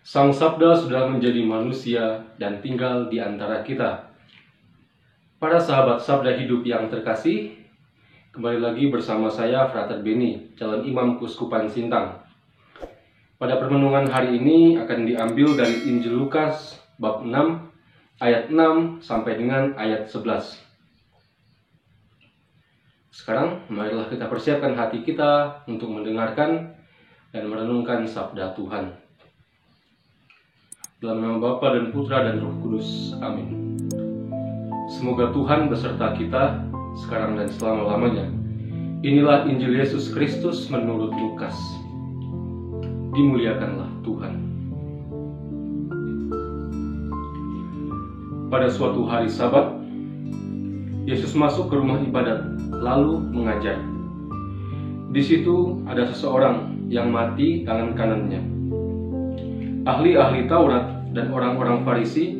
Sang Sabda sudah menjadi manusia dan tinggal di antara kita. Para sahabat Sabda Hidup yang terkasih, kembali lagi bersama saya, Frater Beni, calon imam Keuskupan Sintang. Pada permenungan hari ini akan diambil dari Injil Lukas bab 6 ayat 6 sampai dengan ayat 11. Sekarang marilah kita persiapkan hati kita untuk mendengarkan dan merenungkan sabda Tuhan. Dalam nama Bapa dan Putra dan Roh Kudus. Amin. Semoga Tuhan beserta kita sekarang dan selama-lamanya. Inilah Injil Yesus Kristus menurut Lukas. Dimuliakanlah Tuhan. Pada suatu hari Sabat, Yesus masuk ke rumah ibadat lalu mengajar. Di situ ada seseorang yang mati tangan kanannya. Ahli-ahli Taurat dan orang-orang Farisi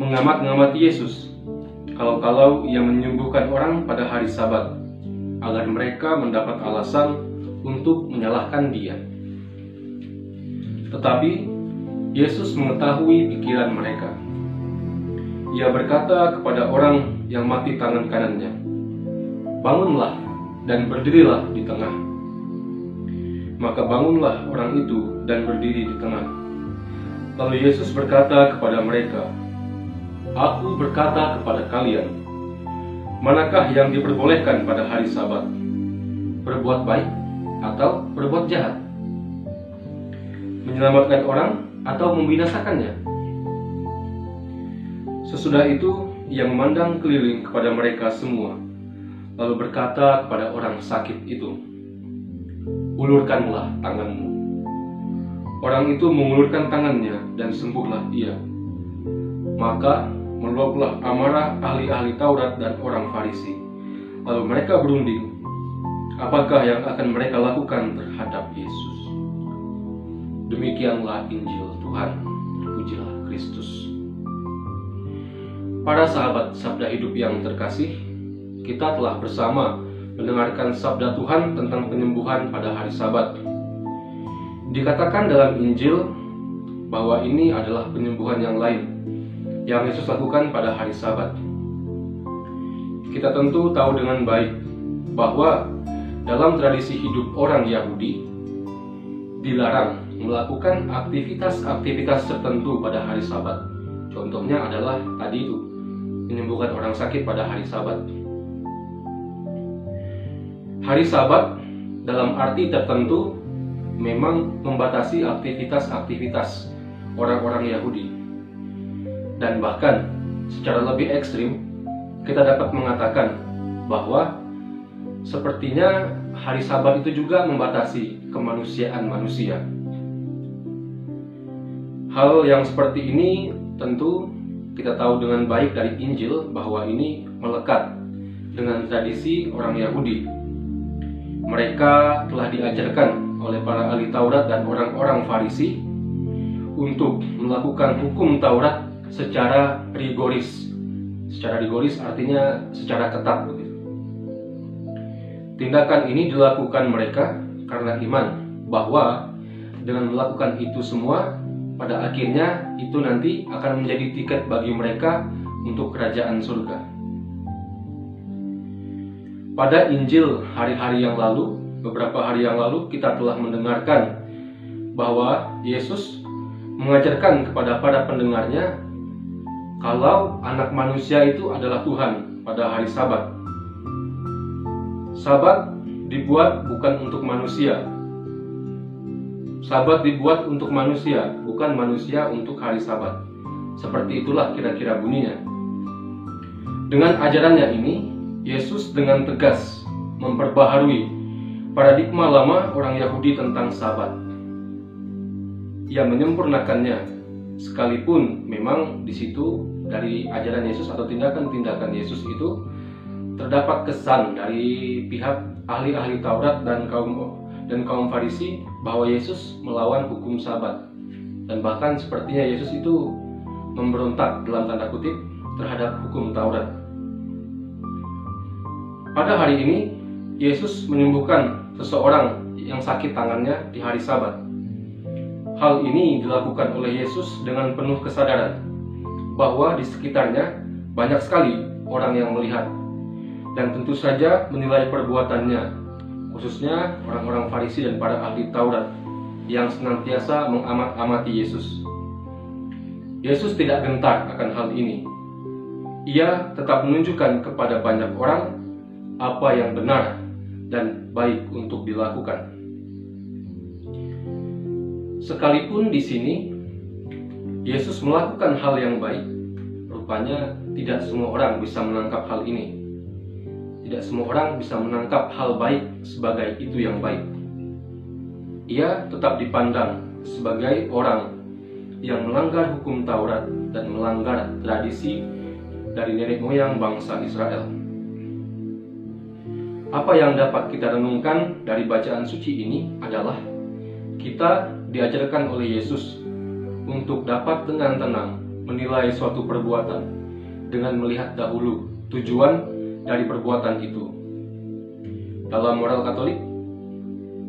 mengamat-ngamati Yesus, kalau-kalau ia menyembuhkan orang pada hari Sabat, agar mereka mendapat alasan untuk menyalahkan dia. Tetapi Yesus mengetahui pikiran mereka. Ia berkata kepada orang yang mati tangan kanannya, "Bangunlah dan berdirilah di tengah." Maka bangunlah orang itu dan berdiri di tengah. Lalu Yesus berkata kepada mereka, "Aku berkata kepada kalian, manakah yang diperbolehkan pada hari Sabat? Berbuat baik atau berbuat jahat? Menyelamatkan orang atau membinasakannya?" Sesudah itu, ia memandang keliling kepada mereka semua, lalu berkata kepada orang sakit itu, "Ulurkanlah tanganmu." Orang itu mengulurkan tangannya dan sembuhlah ia. Maka meluaplah amarah ahli-ahli Taurat dan orang Farisi. Lalu mereka berunding, apakah yang akan mereka lakukan terhadap Yesus. Demikianlah Injil Tuhan. Pujilah Kristus. Para sahabat Sabda Hidup yang terkasih, kita telah bersama mendengarkan sabda Tuhan tentang penyembuhan pada hari Sabat. Dikatakan dalam Injil bahwa ini adalah penyembuhan yang lain yang Yesus lakukan pada hari Sabat. Kita tentu tahu dengan baik bahwa dalam tradisi hidup orang Yahudi dilarang melakukan aktivitas-aktivitas tertentu pada hari Sabat. Contohnya adalah tadi itu, menyembuhkan orang sakit pada hari Sabat. Hari Sabat dalam arti tertentu memang membatasi aktivitas-aktivitas orang-orang Yahudi. Dan bahkan secara lebih ekstrim, kita dapat mengatakan bahwa sepertinya hari Sabat itu juga membatasi kemanusiaan manusia. Hal yang seperti ini tentu kita tahu dengan baik dari Injil bahwa ini melekat dengan tradisi orang Yahudi. Mereka telah diajarkan oleh para ahli Taurat dan orang-orang Farisi untuk melakukan hukum Taurat secara rigoris. Secara rigoris artinya secara ketat. Tindakan ini dilakukan mereka karena iman bahwa dengan melakukan itu semua, pada akhirnya itu nanti akan menjadi tiket bagi mereka untuk kerajaan surga. Pada Injil hari-hari yang lalu, beberapa hari yang lalu, kita telah mendengarkan bahwa Yesus mengajarkan kepada para pendengarnya kalau anak manusia itu adalah Tuhan pada hari Sabat. Sabat dibuat bukan untuk manusia. Sabat dibuat untuk manusia, bukan manusia untuk hari Sabat. Seperti itulah kira-kira bunyinya. Dengan ajarannya ini, Yesus dengan tegas memperbaharui paradigma lama orang Yahudi tentang Sabat. Ia menyempurnakannya, sekalipun memang di situ dari ajaran Yesus atau tindakan-tindakan Yesus itu terdapat kesan dari pihak ahli-ahli Taurat dan kaum Farisi bahwa Yesus melawan hukum Sabat, dan bahkan sepertinya Yesus itu memberontak dalam tanda kutip terhadap hukum Taurat. Pada hari ini Yesus menyembuhkan seseorang yang sakit tangannya di hari Sabat. Hal ini dilakukan oleh Yesus dengan penuh kesadaran bahwa di sekitarnya banyak sekali orang yang melihat dan tentu saja menilai perbuatannya, khususnya orang-orang Farisi dan para ahli Taurat yang senantiasa mengamat-amati Yesus. Yesus tidak gentar akan hal ini. Ia tetap menunjukkan kepada banyak orang apa yang benar dan baik untuk dilakukan. Sekalipun di sini Yesus melakukan hal yang baik, rupanya tidak semua orang bisa menangkap hal ini. Tidak semua orang bisa menangkap hal baik sebagai itu yang baik. Ia tetap dipandang sebagai orang yang melanggar hukum Taurat dan melanggar tradisi dari nenek moyang bangsa Israel. Apa yang dapat kita renungkan dari bacaan suci ini adalah kita diajarkan oleh Yesus untuk dapat dengan tenang menilai suatu perbuatan dengan melihat dahulu tujuan dari perbuatan itu. Dalam moral Katolik,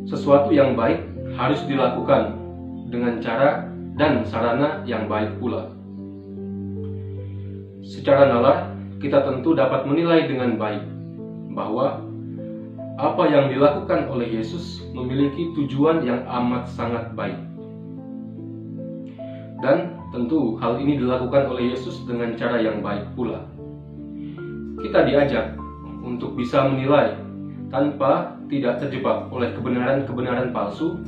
sesuatu yang baik harus dilakukan dengan cara dan sarana yang baik pula. Secara nalar, kita tentu dapat menilai dengan baik bahwa apa yang dilakukan oleh Yesus memiliki tujuan yang amat sangat baik. Dan tentu hal ini dilakukan oleh Yesus dengan cara yang baik pula. Kita diajak untuk bisa menilai tanpa tidak terjebak oleh kebenaran-kebenaran palsu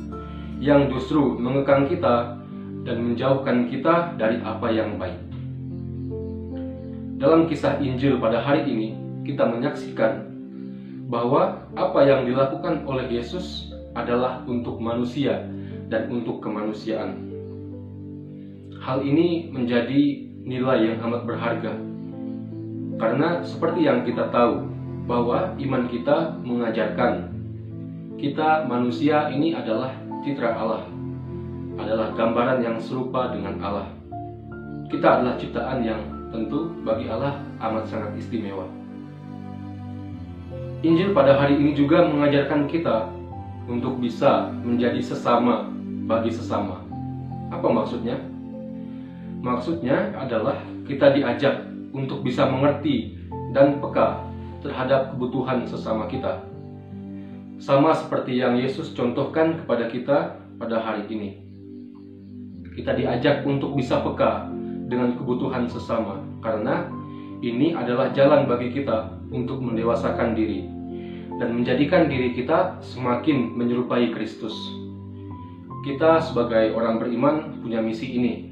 yang justru mengekang kita dan menjauhkan kita dari apa yang baik. Dalam kisah Injil pada hari ini, kita menyaksikan bahwa apa yang dilakukan oleh Yesus adalah untuk manusia dan untuk kemanusiaan. Hal ini menjadi nilai yang amat berharga, karena seperti yang kita tahu bahwa iman kita mengajarkan kita manusia ini adalah citra Allah, adalah gambaran yang serupa dengan Allah. Kita adalah ciptaan yang tentu bagi Allah amat sangat istimewa. Injil pada hari ini juga mengajarkan kita untuk bisa menjadi sesama bagi sesama. Apa maksudnya? Maksudnya adalah kita diajak untuk bisa mengerti dan peka terhadap kebutuhan sesama kita. Sama seperti yang Yesus contohkan kepada kita pada hari ini. Kita diajak untuk bisa peka dengan kebutuhan sesama, karena ini adalah jalan bagi kita untuk mendewasakan diri dan menjadikan diri kita semakin menyerupai Kristus. Kita sebagai orang beriman punya misi ini,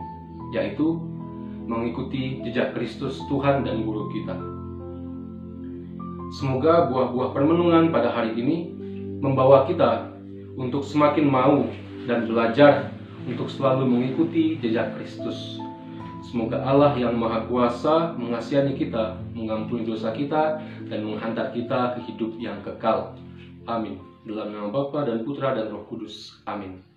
yaitu mengikuti jejak Kristus Tuhan dan Guru kita. Semoga buah-buah permenungan pada hari ini membawa kita untuk semakin mau dan belajar untuk selalu mengikuti jejak Kristus. Semoga Allah yang Maha Kuasa mengasihani kita, mengampuni dosa kita, dan menghantar kita ke hidup yang kekal. Amin. Dalam nama Bapa dan Putra dan Roh Kudus. Amin.